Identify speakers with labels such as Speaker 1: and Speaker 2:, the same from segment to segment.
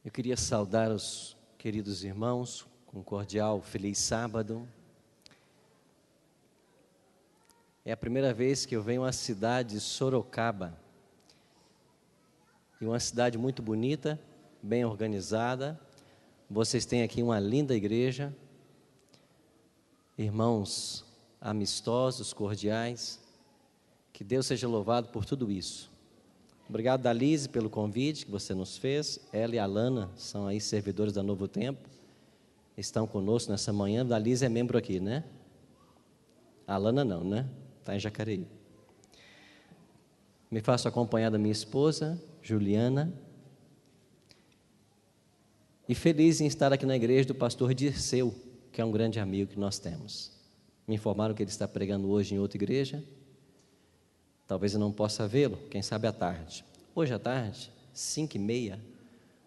Speaker 1: Eu queria saudar os queridos irmãos com um cordial feliz sábado. É a primeira vez que eu venho à cidade de Sorocaba. E uma cidade muito bonita, bem organizada. Vocês têm aqui uma linda igreja. Irmãos amistosos, cordiais. Que Deus seja louvado por tudo isso. Obrigado, Dalise, pelo convite que você nos fez. Ela e a Alana são aí servidores da Novo Tempo. Estão conosco nessa manhã. Dalise é membro aqui, né? A Alana não, né? Está em Jacareí. Me faço acompanhar da minha esposa, Juliana. E feliz em estar aqui na igreja do pastor Dirceu, que é um grande amigo que nós temos. Me informaram que ele está pregando hoje em outra igreja. Talvez eu não possa vê-lo, quem sabe à tarde. Hoje à tarde, 5h30,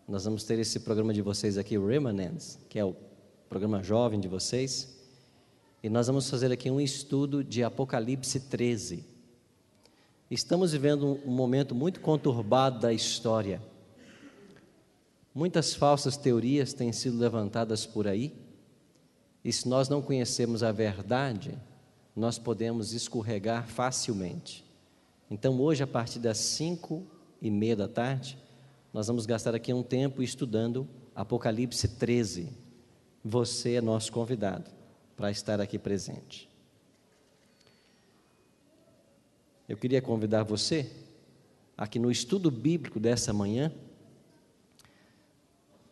Speaker 1: nós vamos ter esse programa de vocês aqui, o Remanents, que é o programa jovem de vocês. E nós vamos fazer aqui um estudo de Apocalipse 13. Estamos vivendo um momento muito conturbado da história. Muitas falsas teorias têm sido levantadas por aí. E se nós não conhecermos a verdade, nós podemos escorregar facilmente. Então, hoje, a partir das 5h30 da tarde, nós vamos gastar aqui um tempo estudando Apocalipse 13. Você é nosso convidado para estar aqui presente. Eu queria convidar você, aqui no estudo bíblico dessa manhã,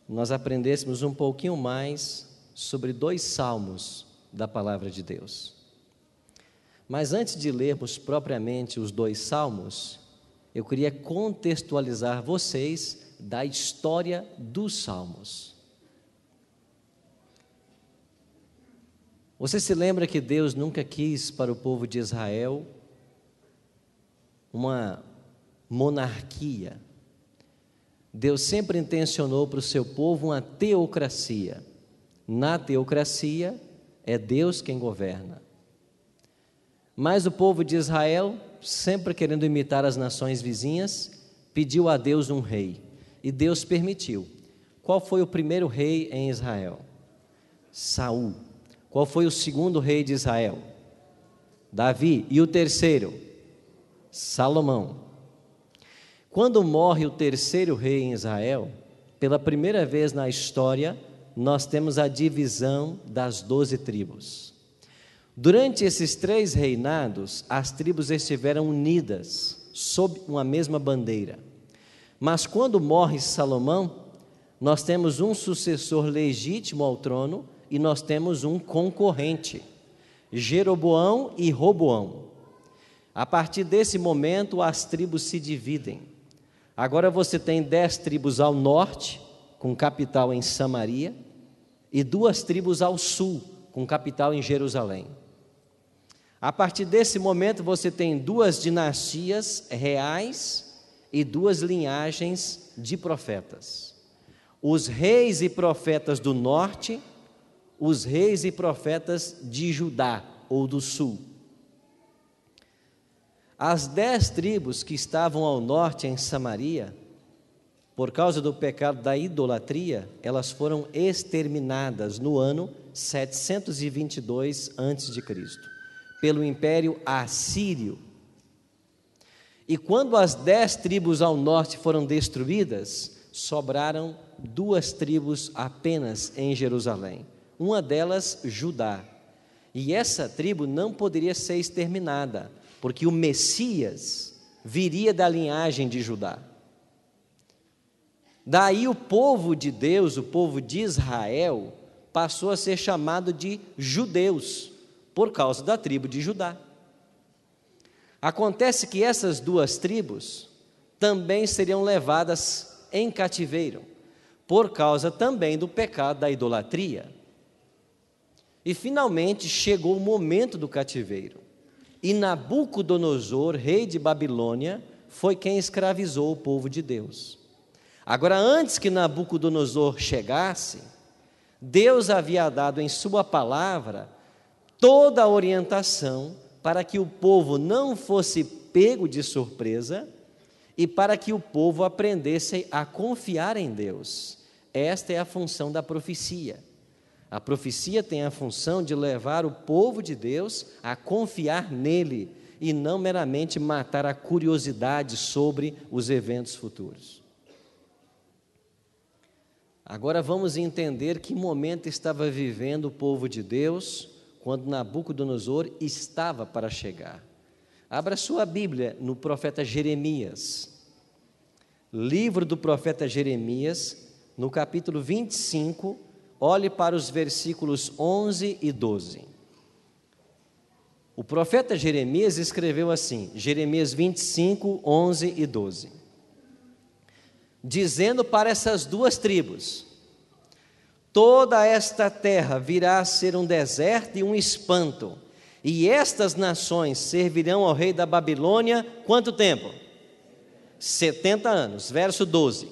Speaker 1: nós aprendêssemos um pouquinho mais sobre 2 salmos da palavra de Deus. Mas antes de lermos propriamente os 2 salmos, eu queria contextualizar vocês da história dos salmos. Você se lembra que Deus nunca quis para o povo de Israel uma monarquia. Deus sempre intencionou para o seu povo uma teocracia. Na teocracia, é Deus quem governa. Mas o povo de Israel, sempre querendo imitar as nações vizinhas, pediu a Deus um rei. E Deus permitiu. Qual foi o primeiro rei em Israel? Saul. Qual foi o segundo rei de Israel? Davi. E o terceiro? Salomão. Quando morre o terceiro rei em Israel, pela primeira vez na história, nós temos a divisão das 12 tribos. Durante esses 3 reinados, as tribos estiveram unidas sob uma mesma bandeira. Mas quando morre Salomão, nós temos um sucessor legítimo ao trono e nós temos um concorrente, Jeroboão e Roboão. A partir desse momento, as tribos se dividem. Agora você tem 10 tribos ao norte, com capital em Samaria, e 2 tribos ao sul, com capital em Jerusalém. A partir desse momento você tem 2 dinastias reais e 2 linhagens de profetas. Os reis e profetas do norte, os reis e profetas de Judá ou do sul. As 10 tribos que estavam ao norte em Samaria, por causa do pecado da idolatria, elas foram exterminadas no ano 722 a.C., pelo Império Assírio. E quando as 10 tribos ao norte foram destruídas, sobraram 2 tribos apenas em Jerusalém. Uma delas, Judá. E essa tribo não poderia ser exterminada, porque o Messias viria da linhagem de Judá. Daí o povo de Deus, o povo de Israel, passou a ser chamado de judeus, por causa da tribo de Judá. Acontece que essas 2 tribos também seriam levadas em cativeiro, por causa também do pecado da idolatria. E finalmente chegou o momento do cativeiro. E Nabucodonosor, rei de Babilônia, foi quem escravizou o povo de Deus. Agora, antes que Nabucodonosor chegasse, Deus havia dado em sua palavra toda a orientação para que o povo não fosse pego de surpresa e para que o povo aprendesse a confiar em Deus. Esta é a função da profecia. A profecia tem a função de levar o povo de Deus a confiar nele e não meramente matar a curiosidade sobre os eventos futuros. Agora vamos entender que momento estava vivendo o povo de Deus quando Nabucodonosor estava para chegar. Abra sua Bíblia no profeta Jeremias. Livro do profeta Jeremias, no capítulo 25, olhe para os versículos 11 e 12. O profeta Jeremias escreveu assim, Jeremias 25, 11 e 12. Dizendo para essas duas tribos: toda esta terra virá a ser um deserto e um espanto, e estas nações servirão ao rei da Babilônia, quanto tempo? 70 anos. Verso 12.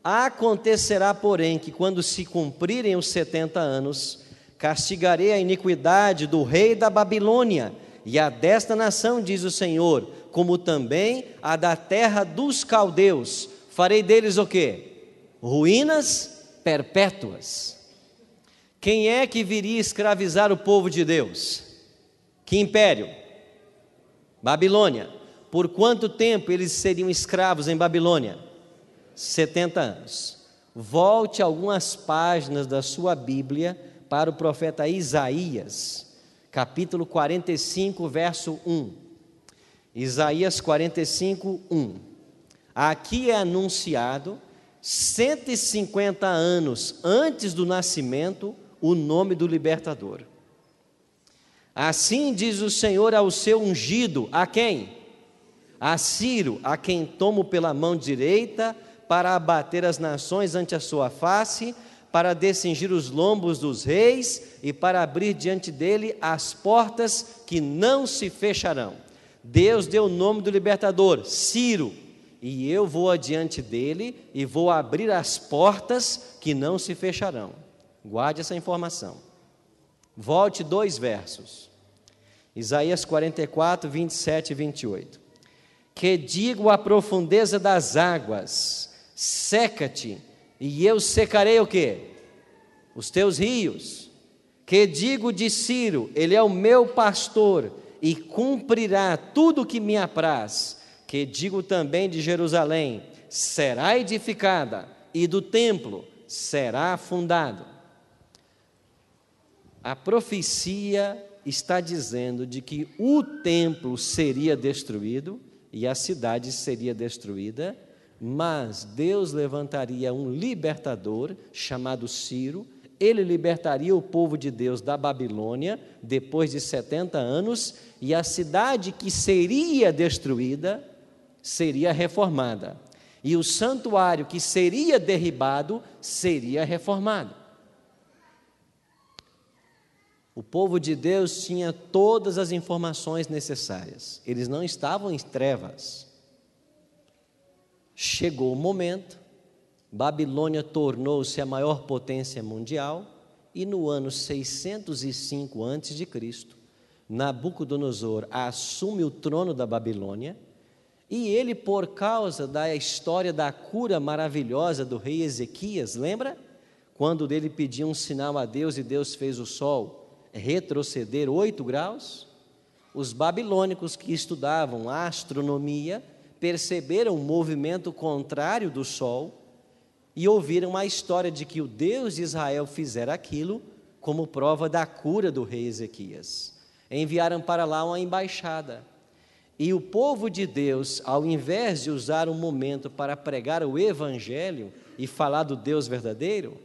Speaker 1: Acontecerá, porém, que quando se cumprirem os 70 anos, castigarei a iniquidade do rei da Babilônia e a desta nação, diz o Senhor, como também a da terra dos caldeus. Farei deles o quê? Ruínas perpétuas. Quem é que viria escravizar o povo de Deus? Que império? Babilônia. Por quanto tempo eles seriam escravos em Babilônia? 70 anos. Volte algumas páginas da sua Bíblia para o profeta Isaías, capítulo 45, verso 1. Isaías 45, 1. Aqui é anunciado, 150 anos antes do nascimento, o nome do libertador. Assim diz o Senhor ao seu ungido, a quem? A Ciro, a quem tomo pela mão direita, para abater as nações ante a sua face, para descingir os lombos dos reis e para abrir diante dele as portas que não se fecharão. Deus deu o nome do libertador, Ciro, e eu vou adiante dele e vou abrir as portas que não se fecharão. Guarde essa informação. Volte 2 versos. Isaías 44, 27 e 28. Que digo à profundeza das águas, seca-te, e eu secarei o quê? Os teus rios. Que digo de Ciro, ele é o meu pastor, e cumprirá tudo o que me apraz. Que digo também de Jerusalém, será edificada, e do templo será fundado. A profecia está dizendo de que o templo seria destruído, e a cidade seria destruída, mas Deus levantaria um libertador chamado Ciro. Ele libertaria o povo de Deus da Babilônia depois de 70 anos, e a cidade que seria destruída seria reformada, e o santuário que seria derribado seria reformado. O povo de Deus tinha todas as informações necessárias, eles não estavam em trevas. Chegou o momento, Babilônia tornou-se a maior potência mundial, e no ano 605 a.C., Nabucodonosor assume o trono da Babilônia, e ele, por causa da história da cura maravilhosa do rei Ezequias, lembra? Quando ele pediu um sinal a Deus e Deus fez o sol retroceder 8 graus, os babilônicos que estudavam a astronomia perceberam o movimento contrário do sol e ouviram a história de que o Deus de Israel fizera aquilo como prova da cura do rei Ezequias. Enviaram para lá uma embaixada, e o povo de Deus, ao invés de usar um momento para pregar o evangelho e falar do Deus verdadeiro,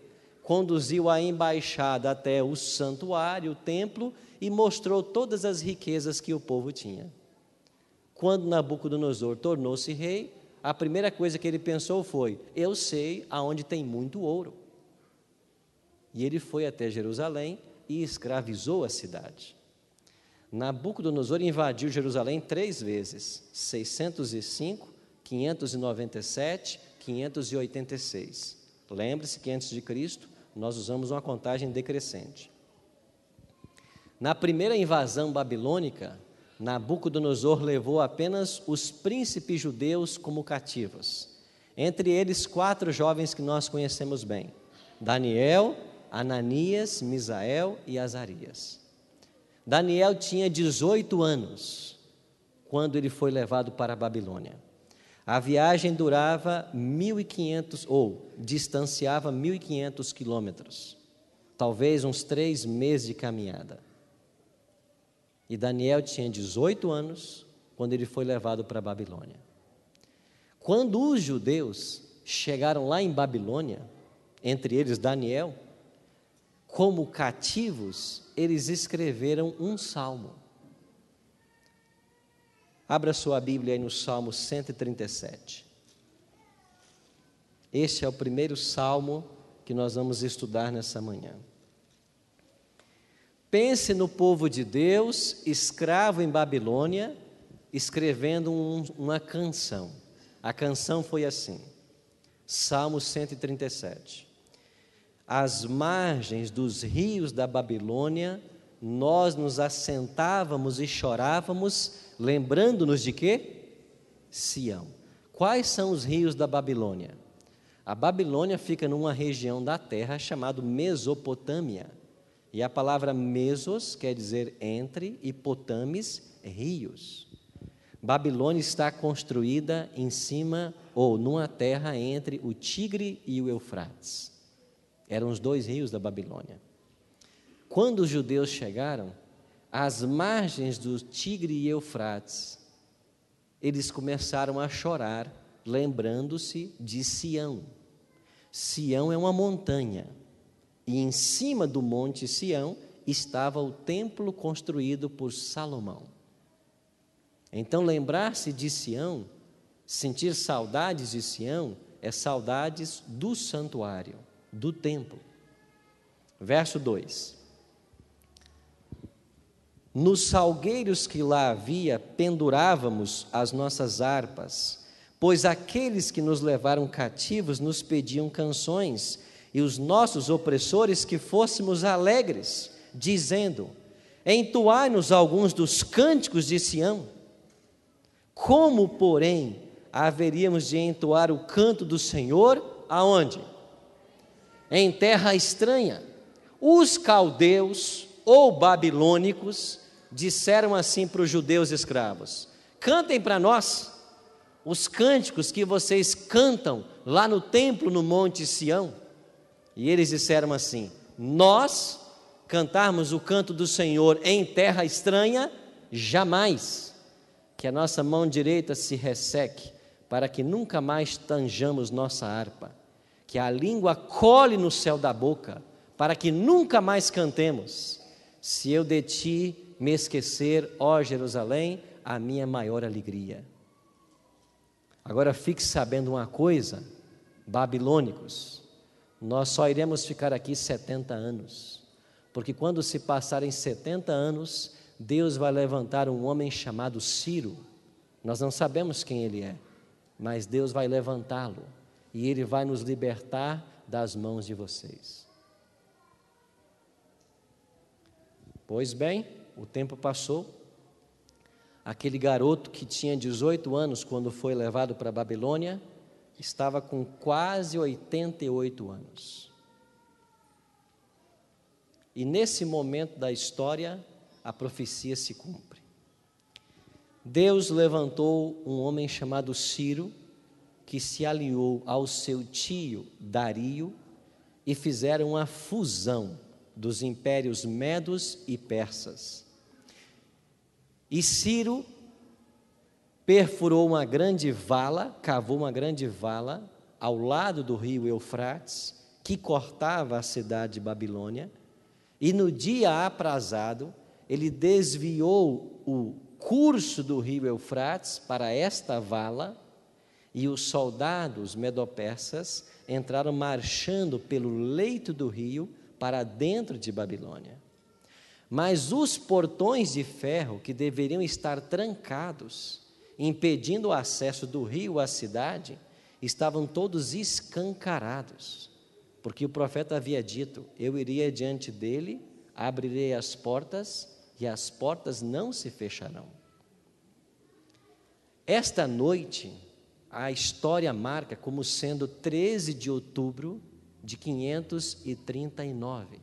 Speaker 1: conduziu a embaixada até o santuário, o templo, e mostrou todas as riquezas que o povo tinha. Quando Nabucodonosor tornou-se rei, a primeira coisa que ele pensou foi: eu sei aonde tem muito ouro. E ele foi até Jerusalém e escravizou a cidade. Nabucodonosor invadiu Jerusalém 3 vezes, 605, 597, 586. Lembre-se que antes de Cristo, nós usamos uma contagem decrescente. Na primeira invasão babilônica, Nabucodonosor levou apenas os príncipes judeus como cativos, entre eles 4 jovens que nós conhecemos bem: Daniel, Ananias, Misael e Azarias. Daniel tinha 18 anos quando ele foi levado para a Babilônia. A viagem durava 1.500, ou distanciava 1.500 quilômetros, talvez uns 3 meses de caminhada. E Daniel tinha 18 anos quando ele foi levado para a Babilônia. Quando os judeus chegaram lá em Babilônia, entre eles Daniel, como cativos, eles escreveram um salmo. Abra sua Bíblia aí no Salmo 137. Este é o primeiro salmo que nós vamos estudar nessa manhã. Pense no povo de Deus, escravo em Babilônia, escrevendo uma canção. A canção foi assim, Salmo 137. Às margens dos rios da Babilônia, nós nos assentávamos e chorávamos, lembrando-nos de quê? Sião. Quais são os rios da Babilônia? A Babilônia fica numa região da terra chamada Mesopotâmia. E a palavra mesos quer dizer entre e potames, rios. Babilônia está construída em cima ou numa terra entre o Tigre e o Eufrates. Eram os 2 rios da Babilônia. Quando os judeus chegaram, às margens do Tigre e Eufrates, eles começaram a chorar, lembrando-se de Sião. Sião é uma montanha, e em cima do monte Sião estava o templo construído por Salomão. Então, lembrar-se de Sião, sentir saudades de Sião, é saudades do santuário, do templo. Verso 2. Nos salgueiros que lá havia, pendurávamos as nossas harpas, pois aqueles que nos levaram cativos nos pediam canções, e os nossos opressores que fôssemos alegres, dizendo: entoai-nos alguns dos cânticos de Sião. Como, porém, haveríamos de entoar o canto do Senhor? Aonde? Em terra estranha. Os caldeus ou babilônicos disseram assim para os judeus escravos: cantem para nós os cânticos que vocês cantam lá no templo no monte Sião. E eles disseram assim: nós cantarmos o canto do Senhor em terra estranha, jamais. Que a nossa mão direita se resseque, para que nunca mais tanjamos nossa harpa. Que a língua cole no céu da boca, para que nunca mais cantemos. Se eu de ti me esquecer, ó Jerusalém, a minha maior alegria. Agora fique sabendo uma coisa, babilônicos, nós só iremos ficar aqui 70 anos, porque quando se passarem 70 anos, Deus vai levantar um homem chamado Ciro. Nós não sabemos quem ele é, mas Deus vai levantá-lo, e ele vai nos libertar das mãos de vocês. Pois bem, o tempo passou. Aquele garoto que tinha 18 anos quando foi levado para a Babilônia, estava com quase 88 anos. E nesse momento da história, a profecia se cumpre. Deus levantou um homem chamado Ciro, que se aliou ao seu tio Dario, e fizeram uma fusão dos impérios medos e persas. E Ciro perfurou uma grande vala, cavou uma grande vala ao lado do rio Eufrates, que cortava a cidade de Babilônia, e no dia aprazado, ele desviou o curso do rio Eufrates para esta vala, e os soldados medo-persas entraram marchando pelo leito do rio para dentro de Babilônia. Mas os portões de ferro, que deveriam estar trancados, impedindo o acesso do rio à cidade, estavam todos escancarados, porque o profeta havia dito: eu iria diante dele, abrirei as portas, e as portas não se fecharão. Esta noite, a história marca como sendo 13 de outubro de 539.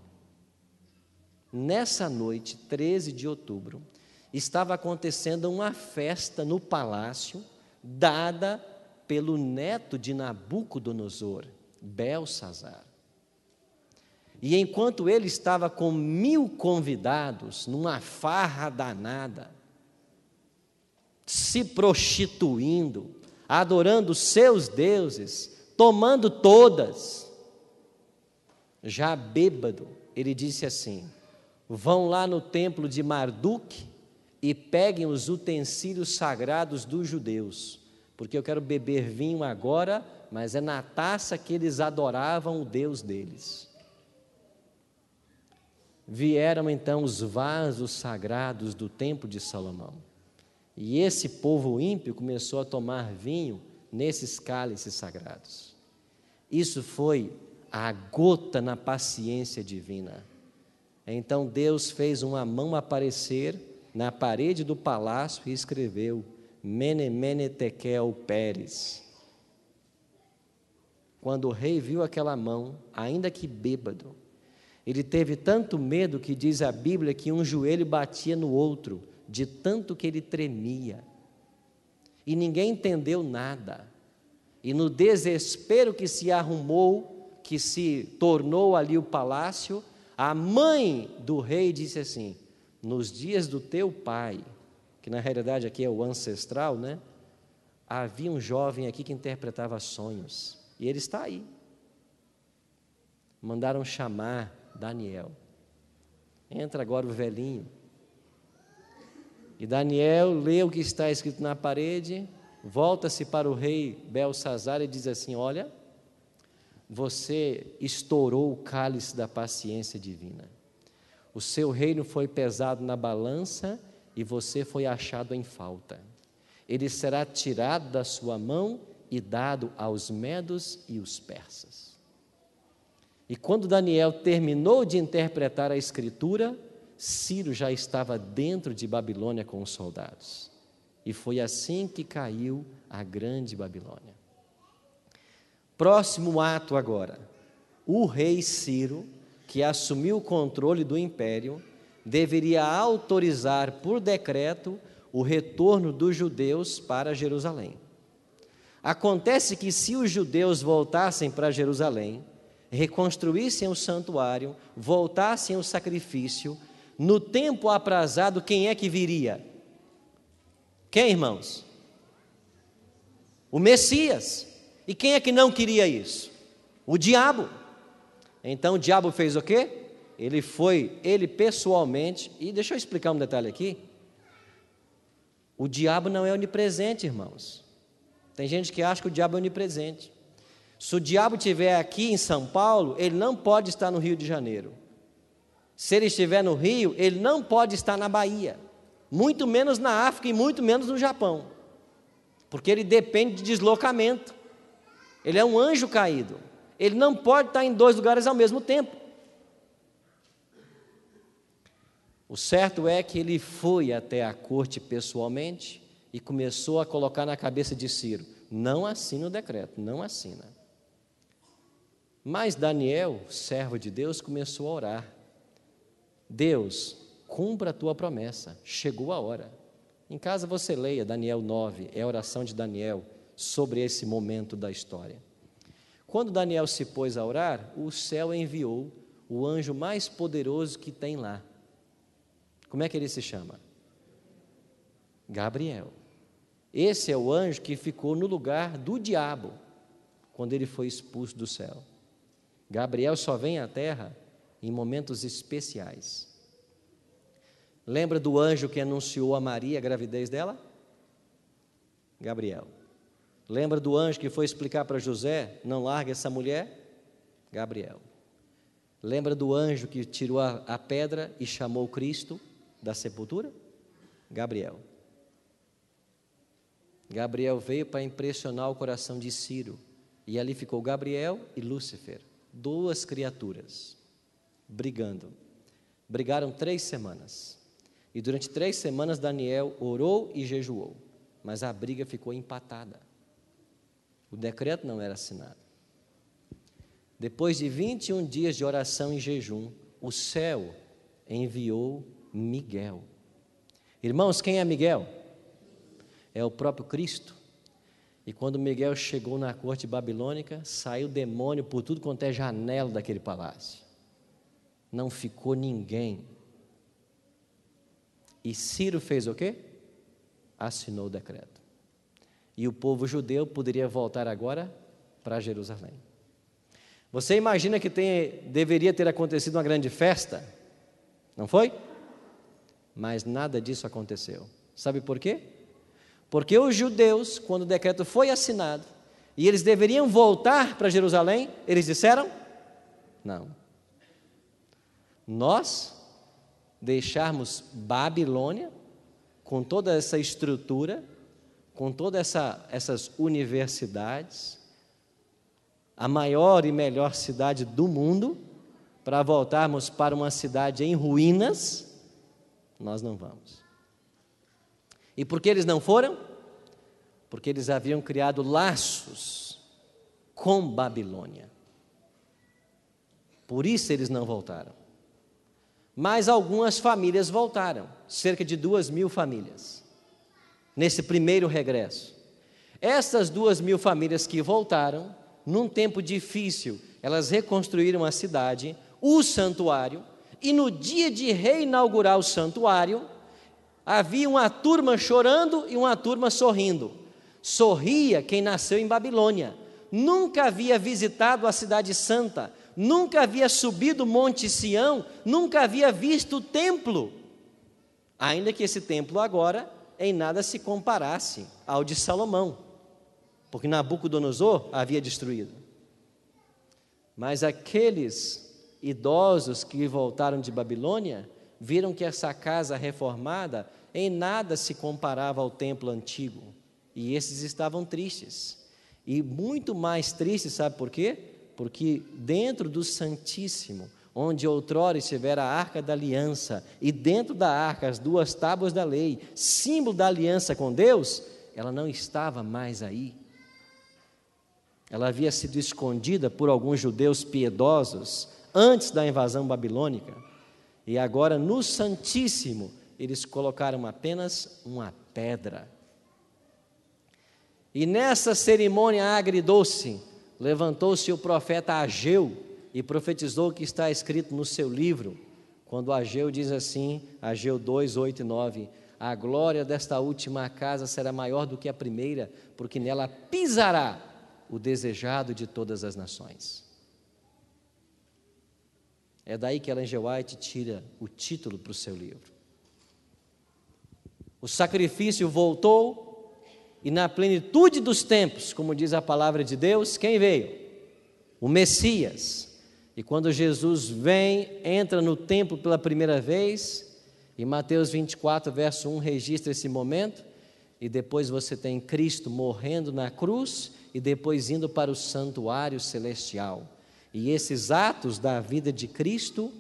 Speaker 1: Nessa noite, 13 de outubro, estava acontecendo uma festa no palácio, dada pelo neto de Nabucodonosor, Belsazar. E enquanto ele estava com 1000 convidados, numa farra danada, se prostituindo, adorando seus deuses, tomando todas, já bêbado, ele disse assim: vão lá no templo de Marduk e peguem os utensílios sagrados dos judeus, porque eu quero beber vinho agora, mas é na taça que eles adoravam o Deus deles. Vieram então os vasos sagrados do templo de Salomão, e esse povo ímpio começou a tomar vinho nesses cálices sagrados. Isso foi a gota na paciência divina. Então Deus fez uma mão aparecer na parede do palácio e escreveu: Mene, Mene, Tekel, Peres. Quando o rei viu aquela mão, ainda que bêbado, ele teve tanto medo que diz a Bíblia que um joelho batia no outro, de tanto que ele tremia. E ninguém entendeu nada. E no desespero que se arrumou, que se tornou ali o palácio, a mãe do rei disse assim: nos dias do teu pai, que na realidade aqui é o ancestral, né? Havia um jovem aqui que interpretava sonhos, e ele está aí. Mandaram chamar Daniel. Entra agora o velhinho. E Daniel lê o que está escrito na parede, volta-se para o rei Belsazar e diz assim: olha, você estourou o cálice da paciência divina. O seu reino foi pesado na balança e você foi achado em falta. Ele será tirado da sua mão e dado aos medos e os persas. E quando Daniel terminou de interpretar a escritura, Ciro já estava dentro de Babilônia com os soldados. E foi assim que caiu a grande Babilônia. Próximo ato agora. O rei Ciro, que assumiu o controle do império, deveria autorizar por decreto o retorno dos judeus para Jerusalém. Acontece que se os judeus voltassem para Jerusalém, reconstruíssem o santuário, voltassem o sacrifício, no tempo aprazado, quem é que viria? Quem, irmãos? O Messias. E quem é que não queria isso? O diabo. Então o diabo fez o quê? Ele pessoalmente, e deixa eu explicar um detalhe aqui. O diabo não é onipresente, irmãos. Tem gente que acha que o diabo é onipresente. Se o diabo estiver aqui em São Paulo, ele não pode estar no Rio de Janeiro. Se ele estiver no Rio, ele não pode estar na Bahia, muito menos na África e muito menos no Japão, porque ele depende de deslocamento. Ele é um anjo caído, ele não pode estar em 2 lugares ao mesmo tempo. O certo é que ele foi até a corte pessoalmente e começou a colocar na cabeça de Ciro: não assina o decreto, não assina. Mas Daniel, servo de Deus, começou a orar: Deus, cumpra a tua promessa, chegou a hora. Em casa você leia Daniel 9, é a oração de Daniel sobre esse momento da história. Quando Daniel se pôs a orar, o céu enviou o anjo mais poderoso que tem lá. Como é que ele se chama? Gabriel. Esse é o anjo que ficou no lugar do diabo quando ele foi expulso do céu. Gabriel só vem à terra em momentos especiais. Lembra do anjo que anunciou a Maria a gravidez dela? Gabriel. Lembra do anjo que foi explicar para José: não largue essa mulher? Gabriel. Lembra do anjo que tirou a pedra e chamou Cristo da sepultura? Gabriel. Gabriel veio para impressionar o coração de Ciro, e ali ficou Gabriel e Lúcifer, 2 criaturas, brigando. Brigaram 3 semanas, e durante 3 semanas Daniel orou e jejuou, mas a briga ficou empatada. O decreto não era assinado. Depois de 21 dias de oração e jejum, o céu enviou Miguel. Irmãos, quem é Miguel? É o próprio Cristo. E quando Miguel chegou na corte babilônica, saiu demônio por tudo quanto é janela daquele palácio. Não ficou ninguém. E Ciro fez o quê? Assinou o decreto. E o povo judeu poderia voltar agora para Jerusalém. Você imagina que deveria ter acontecido uma grande festa? Não foi? Mas nada disso aconteceu. Sabe por quê? Porque os judeus, quando o decreto foi assinado, e eles deveriam voltar para Jerusalém, eles disseram: não. Nós deixarmos Babilônia, com toda essa estrutura, com todas essas universidades, a maior e melhor cidade do mundo, para voltarmos para uma cidade em ruínas, nós não vamos. E por que eles não foram? Porque eles haviam criado laços com Babilônia. Por isso eles não voltaram. Mas algumas famílias voltaram, cerca de 2.000 famílias, nesse primeiro regresso. Essas 2.000 famílias que voltaram, num tempo difícil, elas reconstruíram a cidade, o santuário, e no dia de reinaugurar o santuário, havia uma turma chorando e uma turma sorrindo. Sorria quem nasceu em Babilônia, nunca havia visitado a cidade santa, nunca havia subido o Monte Sião, nunca havia visto o templo, ainda que esse templo agora em nada se comparasse ao de Salomão, porque Nabucodonosor havia destruído. Mas aqueles idosos que voltaram de Babilônia viram que essa casa reformada em nada se comparava ao templo antigo, e esses estavam tristes, e muito mais tristes, sabe por quê? Porque dentro do Santíssimo, onde outrora estivera a Arca da Aliança, e dentro da Arca as 2 tábuas da lei, símbolo da aliança com Deus, ela não estava mais aí. Ela havia sido escondida por alguns judeus piedosos antes da invasão babilônica, e agora no Santíssimo eles colocaram apenas uma pedra. E nessa cerimônia agridoce, levantou-se o profeta Ageu e profetizou o que está escrito no seu livro, quando Ageu diz assim, Ageu 2, 8 e 9: a glória desta última casa será maior do que a primeira, porque nela pisará o desejado de todas as nações. É daí que Ellen G. White tira o título para o seu livro. O sacrifício voltou, e na plenitude dos tempos, como diz a palavra de Deus, quem veio? O Messias. E quando Jesus vem, entra no templo pela primeira vez, e Mateus 24, verso 1 registra esse momento, e depois você tem Cristo morrendo na cruz, e depois indo para o santuário celestial. E esses atos da vida de Cristo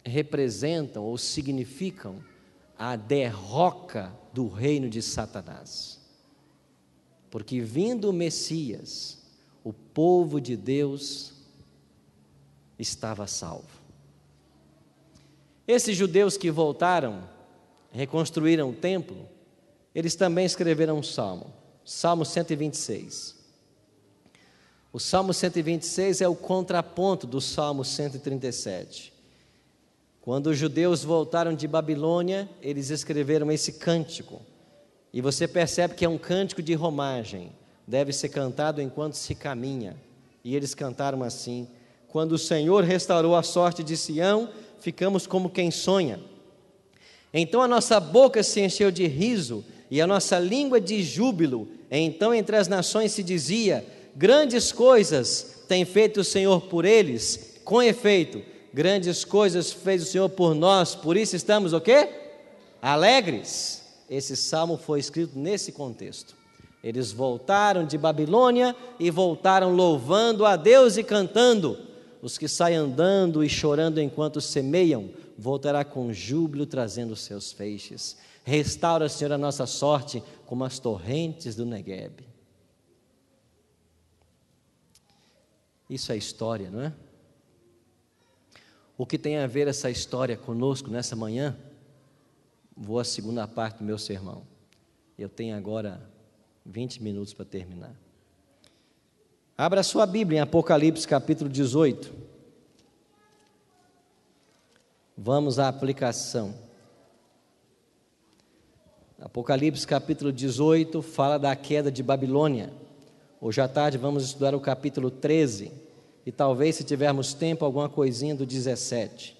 Speaker 1: representam ou significam a derroca do reino de Satanás. Porque vindo o Messias, o povo de Deus estava salvo. Esses judeus que voltaram, reconstruíram o templo, eles também escreveram um salmo, Salmo 126. O Salmo 126 é o contraponto do Salmo 137. Quando os judeus voltaram de Babilônia, eles escreveram esse cântico. E você percebe que é um cântico de romagem. Deve ser cantado enquanto se caminha. E eles cantaram assim: quando o Senhor restaurou a sorte de Sião, ficamos como quem sonha. Então a nossa boca se encheu de riso e a nossa língua de júbilo. Então entre as nações se dizia: grandes coisas tem feito o Senhor por eles. Com efeito, grandes coisas fez o Senhor por nós, por isso estamos o quê? Alegres. Esse salmo foi escrito nesse contexto. Eles voltaram de Babilônia e voltaram louvando a Deus e cantando. Os que saem andando e chorando enquanto semeiam, voltará com júbilo trazendo os seus feixes. Restaura, Senhor, a nossa sorte como as torrentes do Neguebe. Isso é história, não é? O que tem a ver essa história conosco nessa manhã? Vou à segunda parte do meu sermão. Eu tenho agora 20 minutos para terminar. Abra sua Bíblia em Apocalipse capítulo 18. Vamos à aplicação. Apocalipse capítulo 18 fala da queda de Babilônia. Hoje à tarde vamos estudar o capítulo 13 e talvez, se tivermos tempo, alguma coisinha do 17.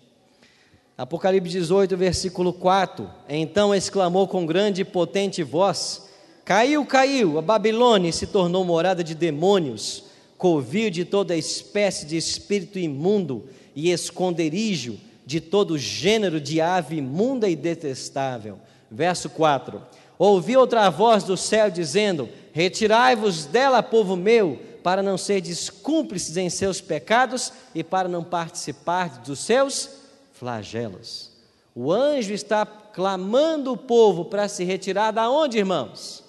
Speaker 1: Apocalipse 18, versículo 4. Então exclamou com grande e potente voz: Caiu, caiu, a Babilônia se tornou morada de demônios, covil de toda espécie de espírito imundo e esconderijo de todo gênero de ave imunda e detestável. Verso 4: Ouvi outra voz do céu dizendo: Retirai-vos dela, povo meu, para não serdes cúmplices em seus pecados e para não participar dos seus flagelos. O anjo está clamando o povo para se retirar da onde, irmãos?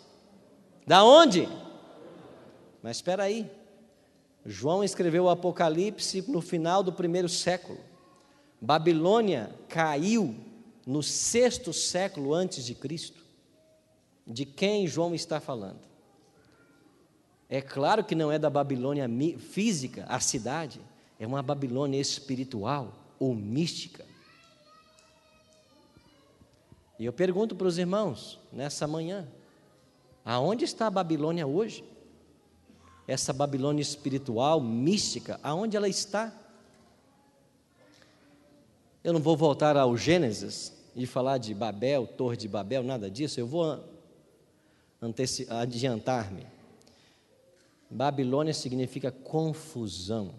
Speaker 1: Da onde? Mas espera aí. João escreveu o Apocalipse no final do 1º século. Babilônia caiu no 6º século antes de Cristo. De quem João está falando? É claro que não é da Babilônia física, a cidade, é uma Babilônia espiritual ou mística. E eu pergunto para os irmãos, nessa manhã, aonde está a Babilônia hoje? Essa Babilônia espiritual, mística, aonde ela está? Eu não vou voltar ao Gênesis e falar de Babel, Torre de Babel, nada disso, eu vou adiantar-me. Babilônia significa confusão.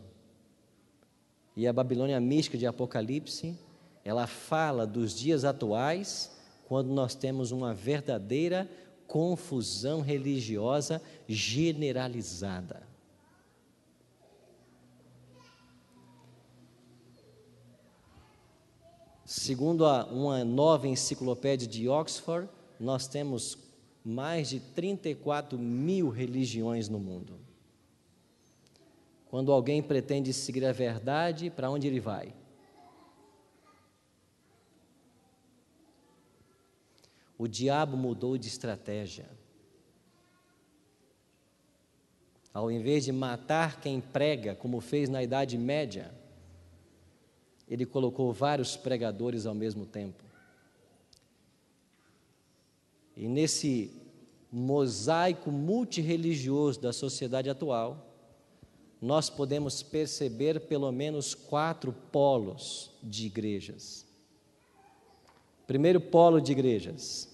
Speaker 1: E a Babilônia mística de Apocalipse, ela fala dos dias atuais, quando nós temos uma verdadeira confusão religiosa generalizada. Segundo uma nova enciclopédia de Oxford, nós temos mais de 34 mil religiões no mundo. Quando alguém pretende seguir a verdade, para onde ele vai? O diabo mudou de estratégia. Ao invés de matar quem prega, como fez na Idade Média, ele colocou vários pregadores ao mesmo tempo. E nesse mosaico multirreligioso da sociedade atual, nós podemos perceber pelo menos 4 polos de igrejas. Primeiro polo de igrejas,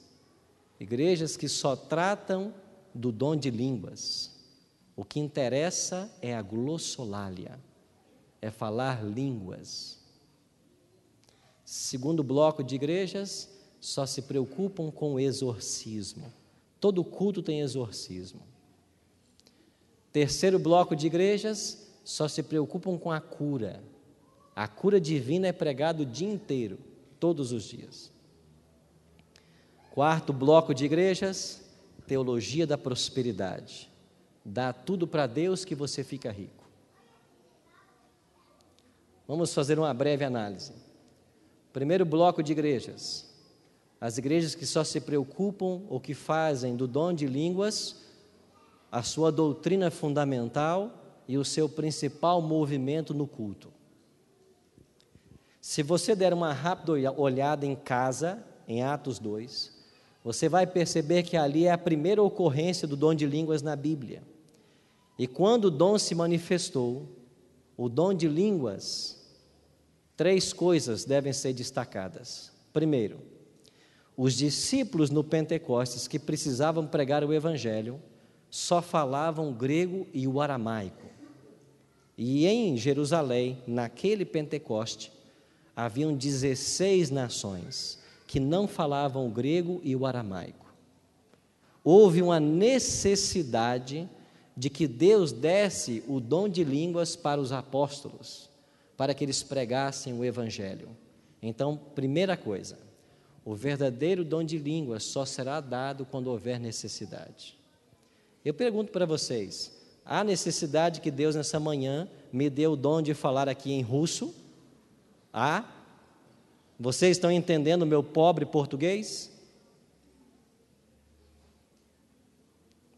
Speaker 1: igrejas que só tratam do dom de línguas. O que interessa é a glossolalia, é falar línguas. Segundo bloco de igrejas, só se preocupam com o exorcismo. Todo culto tem exorcismo. Terceiro bloco de igrejas, só se preocupam com a cura. A cura divina é pregada o dia inteiro, todos os dias. Quarto bloco de igrejas, teologia da prosperidade. Dá tudo para Deus que você fica rico. Vamos fazer uma breve análise. Primeiro bloco de igrejas, as igrejas que só se preocupam ou que fazem do dom de línguas a sua doutrina fundamental e o seu principal movimento no culto. Se você der uma rápida olhada em casa, em Atos 2, você vai perceber que ali é a primeira ocorrência do dom de línguas na Bíblia. E quando o dom se manifestou, o dom de línguas, 3 coisas devem ser destacadas. Primeiro, os discípulos no Pentecostes que precisavam pregar o Evangelho só falavam o grego e o aramaico. E em Jerusalém, naquele Pentecoste, haviam 16 nações que não falavam o grego e o aramaico. Houve uma necessidade de que Deus desse o dom de línguas para os apóstolos, para que eles pregassem o Evangelho. Então, primeira coisa, o verdadeiro dom de línguas só será dado quando houver necessidade. Eu pergunto para vocês, Há necessidade que Deus nessa manhã me dê o dom de falar aqui em russo? Vocês estão entendendo o meu pobre português?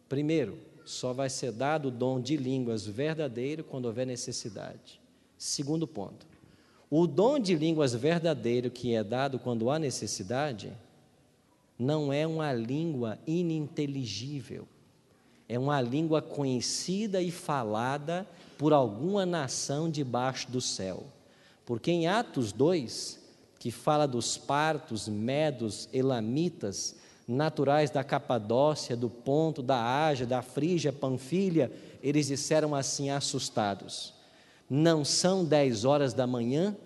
Speaker 1: Primeiro, só vai ser dado o dom de línguas verdadeiro quando houver necessidade. Segundo ponto, o dom de línguas verdadeiro que é dado quando há necessidade, não é uma língua ininteligível, é uma língua conhecida e falada por alguma nação debaixo do céu. Porque em Atos 2, que fala dos partos, medos, elamitas, naturais da Capadócia, do Ponto, da Ásia, da Frígia, Panfilha, eles disseram assim assustados: não são 10 horas da manhã?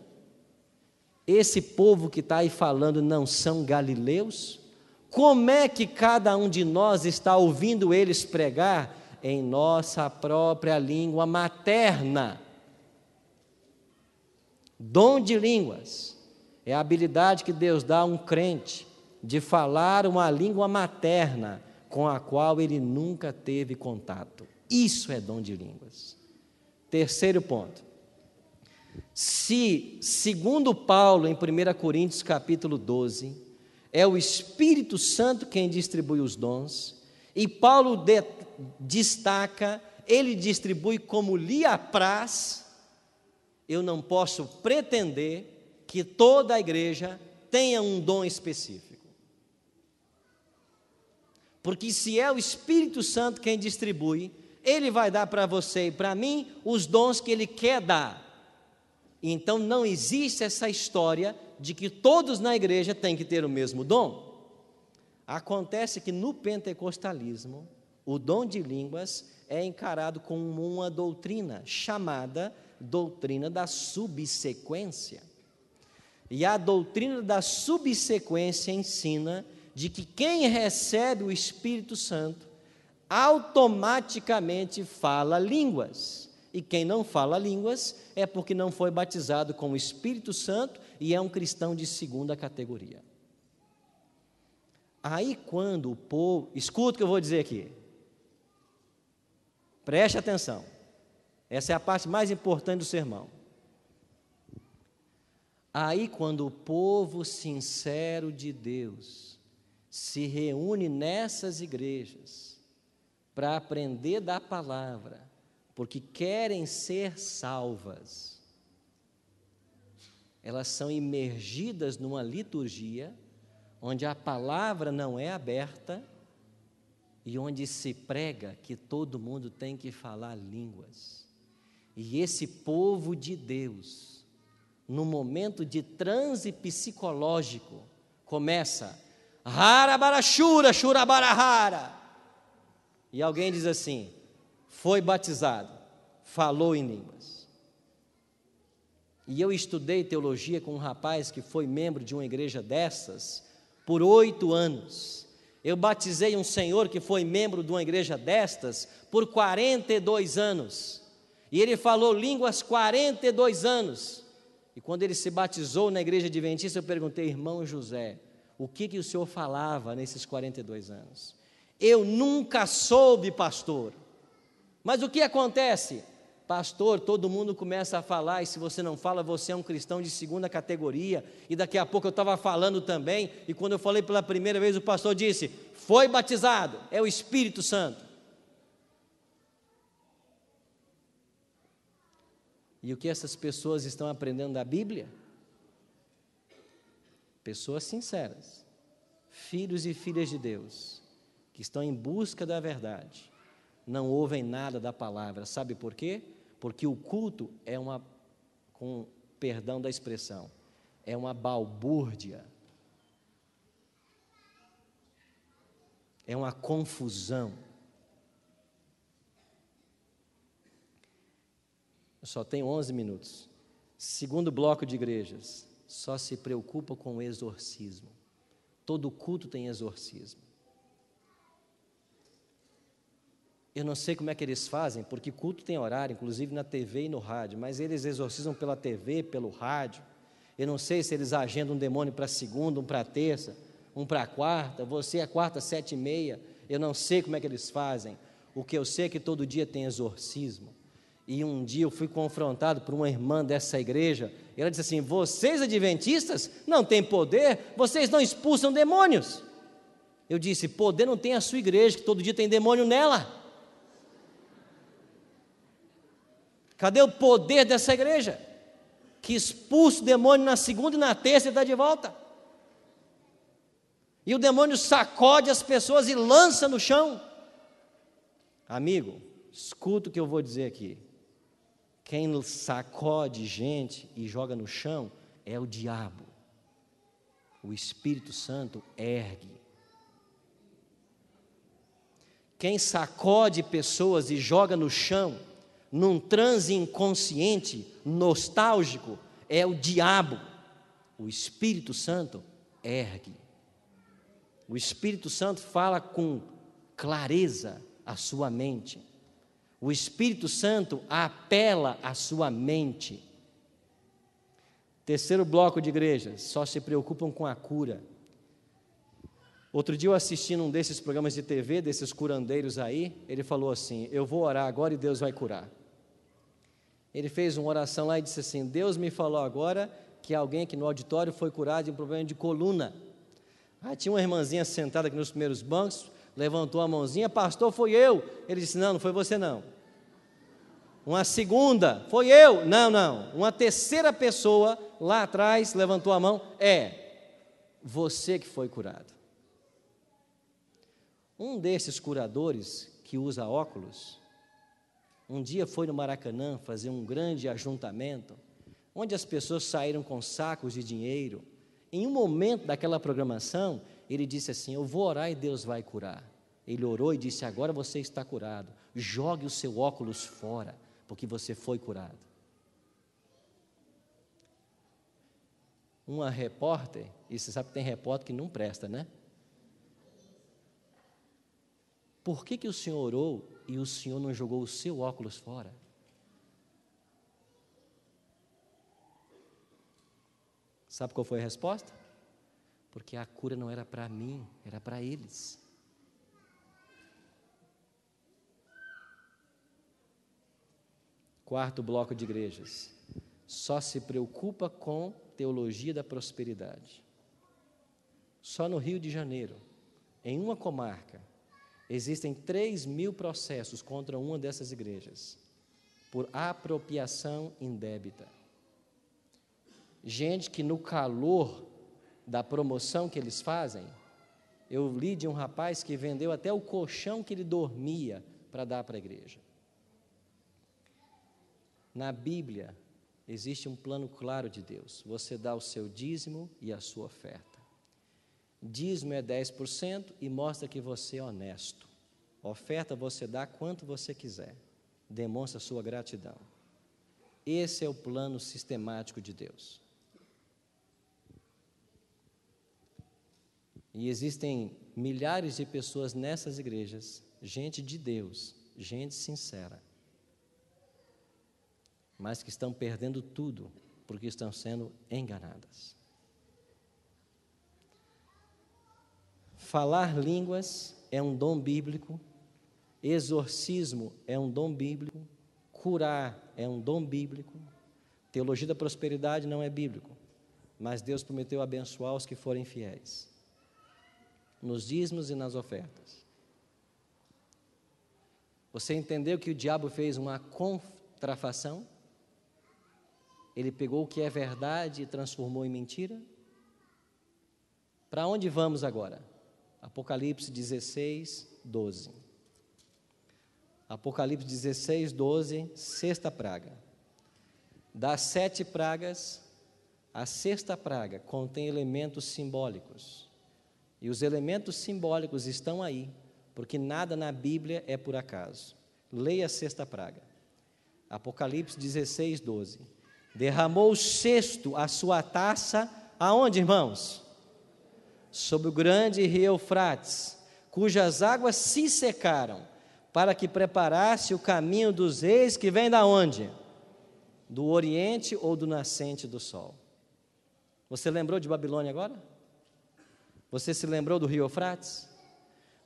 Speaker 1: Esse povo que está aí falando não são galileus? Como é que cada um de nós está ouvindo eles pregar em nossa própria língua materna? Dom de línguas é a habilidade que Deus dá a um crente de falar uma língua materna com a qual ele nunca teve contato. Isso é dom de línguas. Terceiro ponto. Se, segundo Paulo, em 1 Coríntios capítulo 12, é o Espírito Santo quem distribui os dons, e Paulo destaca, ele distribui como lhe apraz, eu não posso pretender que toda a igreja tenha um dom específico. Porque se é o Espírito Santo quem distribui, ele vai dar para você e para mim os dons que ele quer dar. Então não existe essa história de que todos na igreja têm que ter o mesmo dom. Acontece que no pentecostalismo, o dom de línguas é encarado como uma doutrina chamada doutrina da subsequência. E a doutrina da subsequência ensina de que quem recebe o Espírito Santo automaticamente fala línguas. E quem não fala línguas é porque não foi batizado com o Espírito Santo e é um cristão de segunda categoria. Aí quando o povo... Escuta o que eu vou dizer aqui. Preste atenção. Essa é a parte mais importante do sermão. Aí quando o povo sincero de Deus se reúne nessas igrejas para aprender da palavra, porque querem ser salvas, elas são imergidas numa liturgia onde a palavra não é aberta e onde se prega que todo mundo tem que falar línguas. E esse povo de Deus, no momento de transe psicológico, começa Harabarashura, Shurabarahara. E alguém diz assim: foi batizado, falou em línguas. E eu estudei teologia com um rapaz que foi membro de uma igreja dessas por 8 anos. Eu batizei um senhor que foi membro de uma igreja destas por 42 anos. E ele falou línguas 42 anos. E quando ele se batizou na igreja adventista, eu perguntei: irmão José, o que o senhor falava nesses 42 anos? Eu nunca soube, pastor. Mas o que acontece? Pastor, todo mundo começa a falar, e se você não fala, você é um cristão de segunda categoria. E daqui a pouco eu estava falando também, e quando eu falei pela primeira vez, o pastor disse: foi batizado, é o Espírito Santo. E o que essas pessoas estão aprendendo da Bíblia? Pessoas sinceras, filhos e filhas de Deus, que estão em busca da verdade, não ouvem nada da palavra. Sabe por quê? Porque o culto é com perdão da expressão, é uma balbúrdia, é uma confusão. Eu só tenho 11 minutos. Segundo bloco de igrejas, só se preocupa com o exorcismo. Todo culto tem exorcismo. Eu não sei como é que eles fazem, porque culto tem horário, inclusive na TV e no rádio, mas eles exorcizam pela TV, pelo rádio. Eu não sei se eles agendam um demônio para segunda, um para terça, um para quarta, você é quarta, 7h30, eu não sei como é que eles fazem. O que eu sei é que todo dia tem exorcismo. E um dia eu fui confrontado por uma irmã dessa igreja, e ela disse assim: vocês adventistas não têm poder, vocês não expulsam demônios. Eu disse: poder não tem a sua igreja, que todo dia tem demônio nela. Cadê o poder dessa igreja? Que expulsa o demônio na segunda e na terça e está de volta. E o demônio sacode as pessoas e lança no chão. Amigo, escuta o que eu vou dizer aqui. Quem sacode gente e joga no chão é o diabo. O Espírito Santo ergue. Quem sacode pessoas e joga no chão, num transe inconsciente, nostálgico, é o diabo. O Espírito Santo ergue. O Espírito Santo fala com clareza à sua mente. O Espírito Santo apela à sua mente. Terceiro bloco de igrejas, só se preocupam com a cura. Outro dia eu assisti num desses programas de TV, desses curandeiros aí, ele falou assim: eu vou orar agora e Deus vai curar. Ele fez uma oração lá e disse assim: Deus me falou agora que alguém aqui no auditório foi curado de um problema de coluna. Aí tinha uma irmãzinha sentada aqui nos primeiros bancos, levantou a mãozinha: pastor, foi eu. Ele disse: não, não foi você não. Uma segunda: foi eu. Não, não. Uma terceira pessoa lá atrás levantou a mão: é você que foi curado. Um desses curadores que usa óculos, um dia foi no Maracanã fazer um grande ajuntamento, onde as pessoas saíram com sacos de dinheiro. Em um momento daquela programação, ele disse assim: eu vou orar e Deus vai curar. Ele orou e disse: agora você está curado, jogue o seu óculos fora, porque você foi curado. Uma repórter, e você sabe que tem repórter que não presta, né? Por que o senhor orou e o senhor não jogou o seu óculos fora? Sabe qual foi a resposta? Porque a cura não era para mim, era para eles. Quarto bloco de igrejas, só se preocupa com teologia da prosperidade. Só no Rio de Janeiro, em uma comarca, existem 3.000 processos contra uma dessas igrejas, por apropriação indébita. Gente que no calor da promoção que eles fazem, eu li de um rapaz que vendeu até o colchão que ele dormia para dar para a igreja. Na Bíblia, existe um plano claro de Deus. Você dá o seu dízimo e a sua oferta. Dízimo é 10% e mostra que você é honesto. Oferta você dá quanto você quiser. Demonstra sua gratidão. Esse é o plano sistemático de Deus. E existem milhares de pessoas nessas igrejas, gente de Deus, gente sincera, mas que estão perdendo tudo porque estão sendo enganadas. Falar línguas é um dom bíblico, exorcismo é um dom bíblico, curar é um dom bíblico, teologia da prosperidade não é bíblico, mas Deus prometeu abençoar os que forem fiéis, nos dízimos e nas ofertas. Você entendeu que o diabo fez uma contrafação? Ele pegou o que é verdade e transformou em mentira? Para onde vamos agora? Apocalipse 16, 12. Apocalipse 16, 12, sexta praga. Das 7 pragas, a sexta praga contém elementos simbólicos. E os elementos simbólicos estão aí, porque nada na Bíblia é por acaso. Leia a sexta praga. Apocalipse 16, 12. Derramou o cesto a sua taça, aonde, irmãos? Sobre o grande rio Eufrates, cujas águas se secaram, para que preparasse o caminho dos reis que vem da onde? Do oriente ou do nascente do sol. Você lembrou de Babilônia agora? Você se lembrou do rio Eufrates?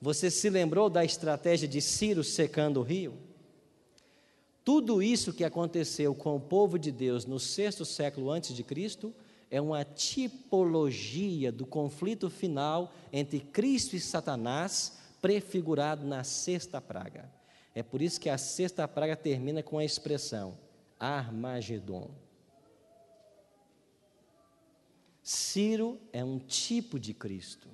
Speaker 1: Você se lembrou da estratégia de Ciro secando o rio? Tudo isso que aconteceu com o povo de Deus no 6º século antes de Cristo é uma tipologia do conflito final entre Cristo e Satanás, prefigurado na 6ª praga. É por isso que a 6ª praga termina com a expressão Armagedon. Ciro é um tipo de Cristo.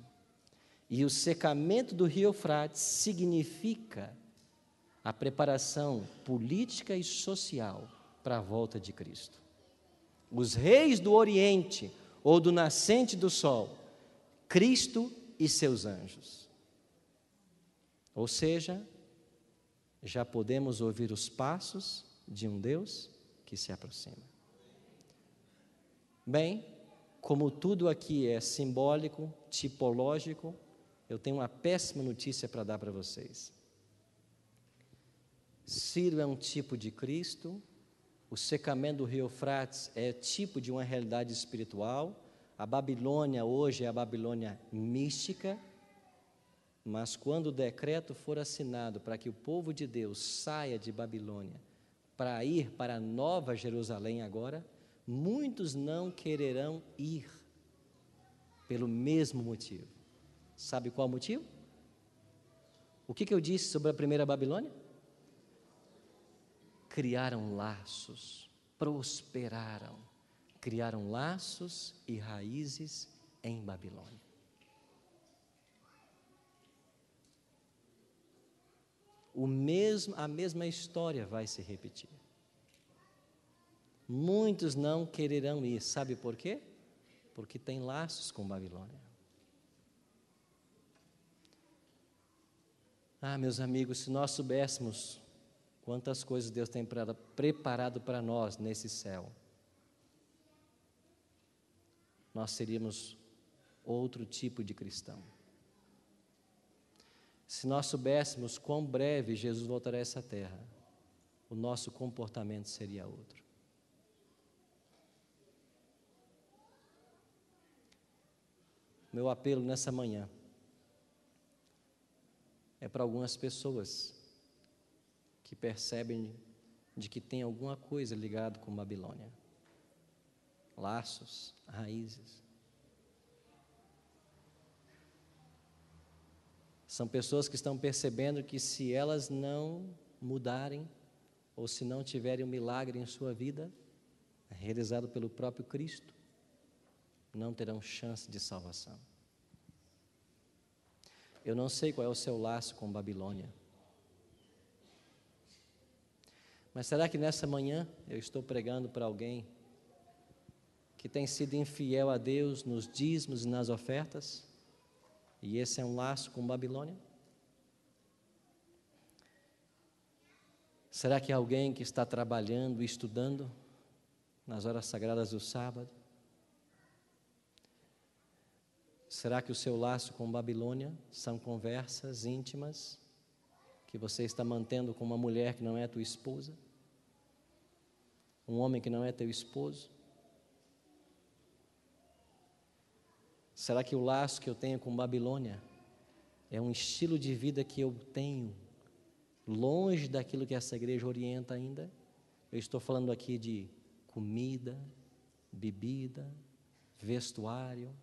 Speaker 1: E o secamento do rio Eufrates significa a preparação política e social para a volta de Cristo. Os reis do Oriente ou do nascente do sol, Cristo e seus anjos. Ou seja, já podemos ouvir os passos de um Deus que se aproxima. Bem, como tudo aqui é simbólico, tipológico, eu tenho uma péssima notícia para dar para vocês. Ciro é um tipo de Cristo, o secamento do rio Eufrates é tipo de uma realidade espiritual, a Babilônia hoje é a Babilônia mística, mas quando o decreto for assinado para que o povo de Deus saia de Babilônia para ir para a Nova Jerusalém agora, muitos não quererão ir pelo mesmo motivo. Sabe qual o motivo? O que eu disse sobre a primeira Babilônia? Criaram laços, prosperaram, criaram laços e raízes em Babilônia. A mesma história vai se repetir. Muitos não quererão ir, sabe por quê? Porque tem laços com Babilônia. Meus amigos, se nós soubéssemos quantas coisas Deus tem preparado para nós nesse céu, nós seríamos outro tipo de cristão. Se nós soubéssemos quão breve Jesus voltará a essa terra, o nosso comportamento seria outro. Meu apelo nessa manhã é para algumas pessoas que percebem de que tem alguma coisa ligada com Babilônia. Laços, raízes. São pessoas que estão percebendo que se elas não mudarem, ou se não tiverem um milagre em sua vida, realizado pelo próprio Cristo, não terão chance de salvação. Eu não sei qual é o seu laço com Babilônia. Mas será que nessa manhã eu estou pregando para alguém que tem sido infiel a Deus nos dízimos e nas ofertas? E esse é um laço com Babilônia? Será que é alguém que está trabalhando e estudando nas horas sagradas do sábado? Será que o seu laço com Babilônia são conversas íntimas que você está mantendo com uma mulher que não é tua esposa? Um homem que não é teu esposo? Será que o laço que eu tenho com Babilônia é um estilo de vida que eu tenho longe daquilo que essa igreja orienta ainda? Eu estou falando aqui de comida, bebida, vestuário.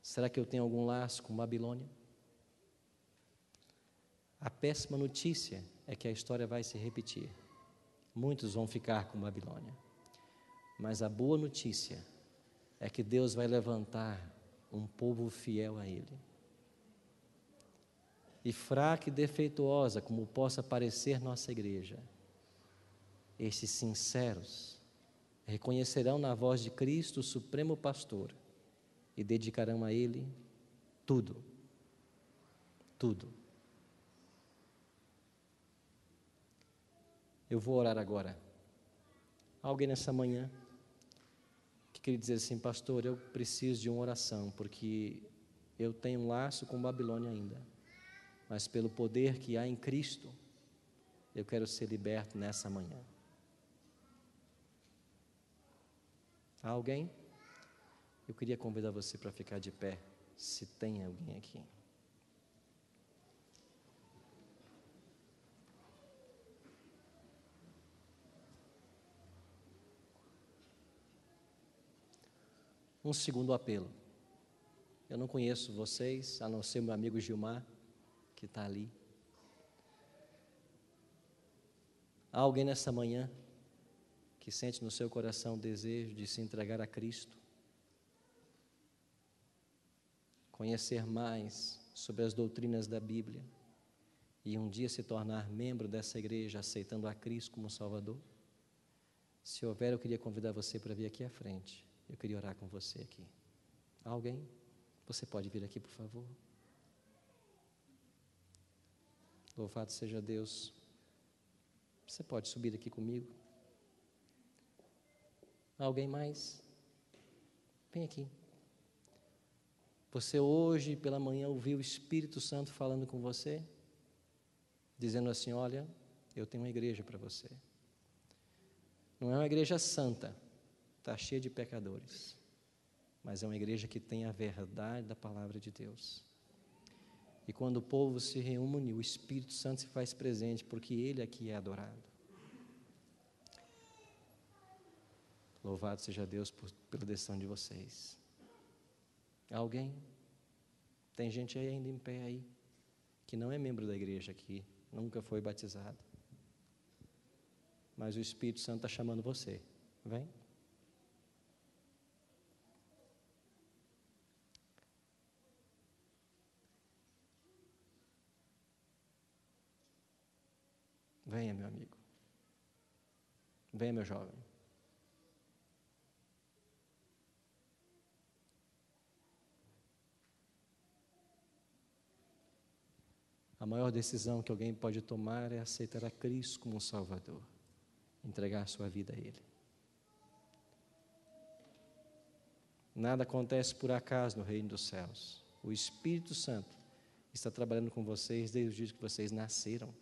Speaker 1: Será que eu tenho algum laço com Babilônia? A péssima notícia é que a história vai se repetir. Muitos vão ficar com Babilônia. Mas a boa notícia é que Deus vai levantar um povo fiel a Ele. E fraca e defeituosa como possa parecer nossa igreja, esses sinceros reconhecerão na voz de Cristo o Supremo Pastor e dedicarão a Ele tudo, tudo. Eu vou orar agora. Alguém nessa manhã que queria dizer assim: pastor, eu preciso de uma oração, porque eu tenho um laço com Babilônia ainda, mas pelo poder que há em Cristo, eu quero ser liberto nessa manhã. Há alguém? Eu queria convidar você para ficar de pé, se tem alguém aqui. Um segundo apelo. Eu não conheço vocês, a não ser meu amigo Gilmar, que está ali. Há alguém nessa manhã que sente no seu coração o desejo de se entregar a Cristo? Conhecer mais sobre as doutrinas da Bíblia e um dia se tornar membro dessa igreja, aceitando a Cristo como Salvador? Se houver, eu queria convidar você para vir aqui à frente. Eu queria orar com você aqui. Alguém? Você pode vir aqui, por favor? Louvado seja Deus. Você pode subir aqui comigo? Alguém mais? Vem aqui. Você hoje pela manhã ouviu o Espírito Santo falando com você? Dizendo assim, olha, eu tenho uma igreja para você. Não é uma igreja santa, está cheia de pecadores, mas é uma igreja que tem a verdade da palavra de Deus. E quando o povo se reúne, o Espírito Santo se faz presente, porque Ele aqui é adorado. Louvado seja Deus pela decisão de vocês. Alguém? Tem gente aí ainda em pé aí, que não é membro da igreja aqui, nunca foi batizado. Mas o Espírito Santo está chamando você. Vem. Venha, meu amigo. Venha, meu jovem. A maior decisão que alguém pode tomar é aceitar a Cristo como um Salvador, entregar a sua vida a Ele. Nada acontece por acaso no reino dos céus. O Espírito Santo está trabalhando com vocês desde o dia que vocês nasceram.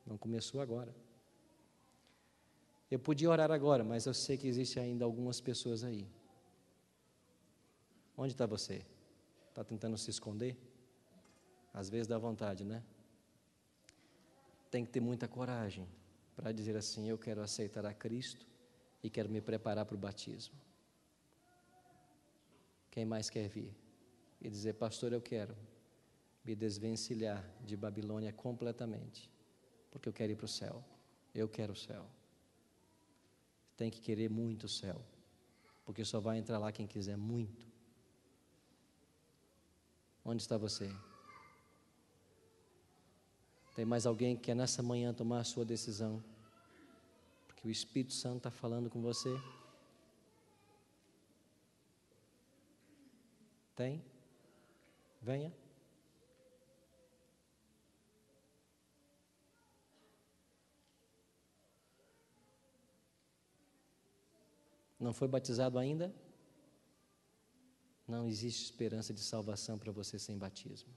Speaker 1: Não começou agora. Eu podia orar agora, mas eu sei que existe ainda algumas pessoas aí. Onde está você? Está tentando se esconder? Às vezes dá vontade, né? Tem que ter muita coragem para dizer assim, eu quero aceitar a Cristo e quero me preparar para o batismo. Quem mais quer vir? E dizer, pastor, eu quero me desvencilhar de Babilônia completamente, porque eu quero ir para o céu. Eu quero o céu. Tem que querer muito o céu, porque só vai entrar lá quem quiser muito. Onde está você? Tem mais alguém que quer nessa manhã tomar a sua decisão? Porque o Espírito Santo está falando com você? Tem? Venha. Não foi batizado ainda? Não existe esperança de salvação para você sem batismo.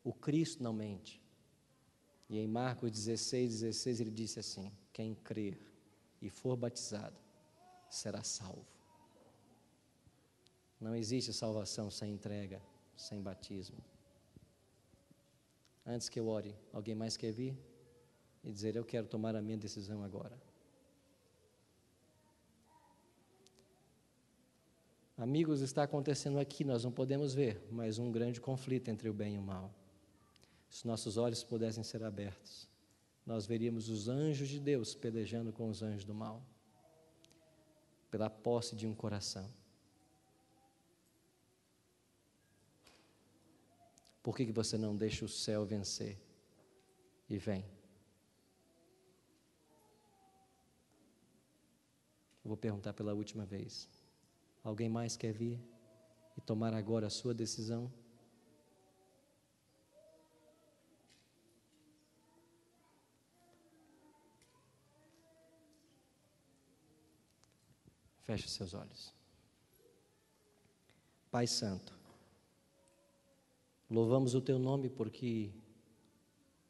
Speaker 1: O Cristo não mente. E em Marcos 16 ele disse assim, quem crer e for batizado será salvo. Não existe salvação sem entrega, sem batismo. Antes que eu ore, alguém mais quer vir e dizer, eu quero tomar a minha decisão agora? Amigos, está acontecendo aqui, nós não podemos ver, mas um grande conflito entre o bem e o mal. Se nossos olhos pudessem ser abertos, nós veríamos os anjos de Deus pelejando com os anjos do mal, pela posse de um coração. Por que você não deixa o céu vencer e vem? Eu vou perguntar pela última vez. Alguém mais quer vir e tomar agora a sua decisão? Feche seus olhos. Pai Santo, louvamos o Teu nome porque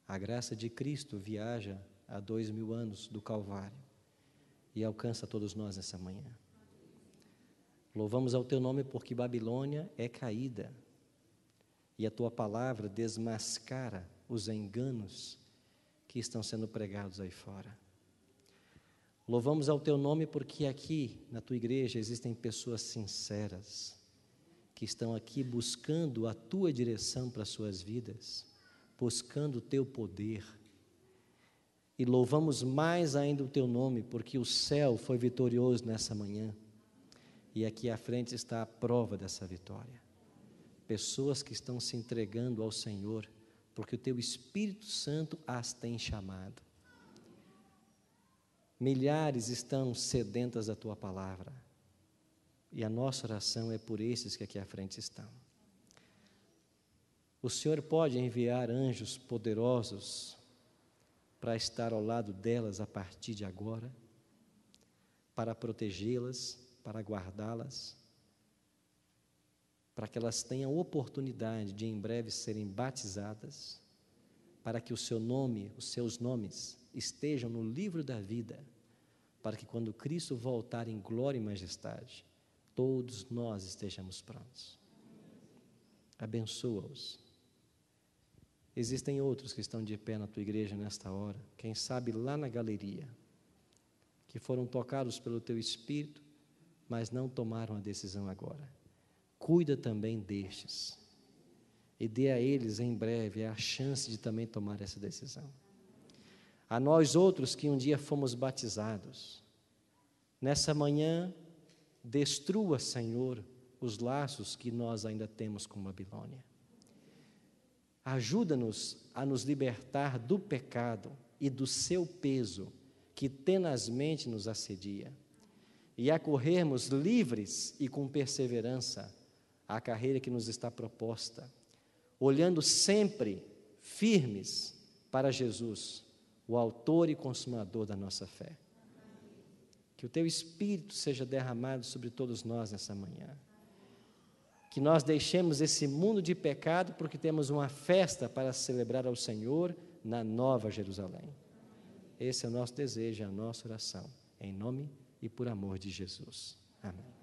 Speaker 1: a graça de Cristo viaja há 2000 anos do Calvário e alcança todos nós nessa manhã. Louvamos ao teu nome porque Babilônia é caída e a tua palavra desmascara os enganos que estão sendo pregados aí fora. Louvamos ao teu nome porque aqui na tua igreja existem pessoas sinceras que estão aqui buscando a tua direção para as suas vidas, buscando o teu poder. E louvamos mais ainda o teu nome porque o céu foi vitorioso nessa manhã. E aqui à frente está a prova dessa vitória. Pessoas que estão se entregando ao Senhor, porque o teu Espírito Santo as tem chamado. Milhares estão sedentas da tua palavra. E a nossa oração é por esses que aqui à frente estão. O Senhor pode enviar anjos poderosos para estar ao lado delas a partir de agora, para protegê-las, para guardá-las, para que elas tenham oportunidade de em breve serem batizadas, para que o seu nome, os seus nomes estejam no livro da vida, para que quando Cristo voltar em glória e majestade, todos nós estejamos prontos. Abençoa-os. Existem outros que estão de pé na tua igreja nesta hora, quem sabe lá na galeria, que foram tocados pelo teu Espírito, mas não tomaram a decisão agora. Cuida também destes e dê a eles em breve a chance de também tomar essa decisão. A nós outros que um dia fomos batizados, nessa manhã, destrua, Senhor, os laços que nós ainda temos com Babilônia. Ajuda-nos a nos libertar do pecado e do seu peso que tenazmente nos assedia e a corrermos livres e com perseverança a carreira que nos está proposta, olhando sempre firmes para Jesus, o autor e consumador da nossa fé. Que o teu Espírito seja derramado sobre todos nós nessa manhã. Que nós deixemos esse mundo de pecado porque temos uma festa para celebrar ao Senhor na Nova Jerusalém. Esse é o nosso desejo, é a nossa oração, em nome e por amor de Jesus. Amém.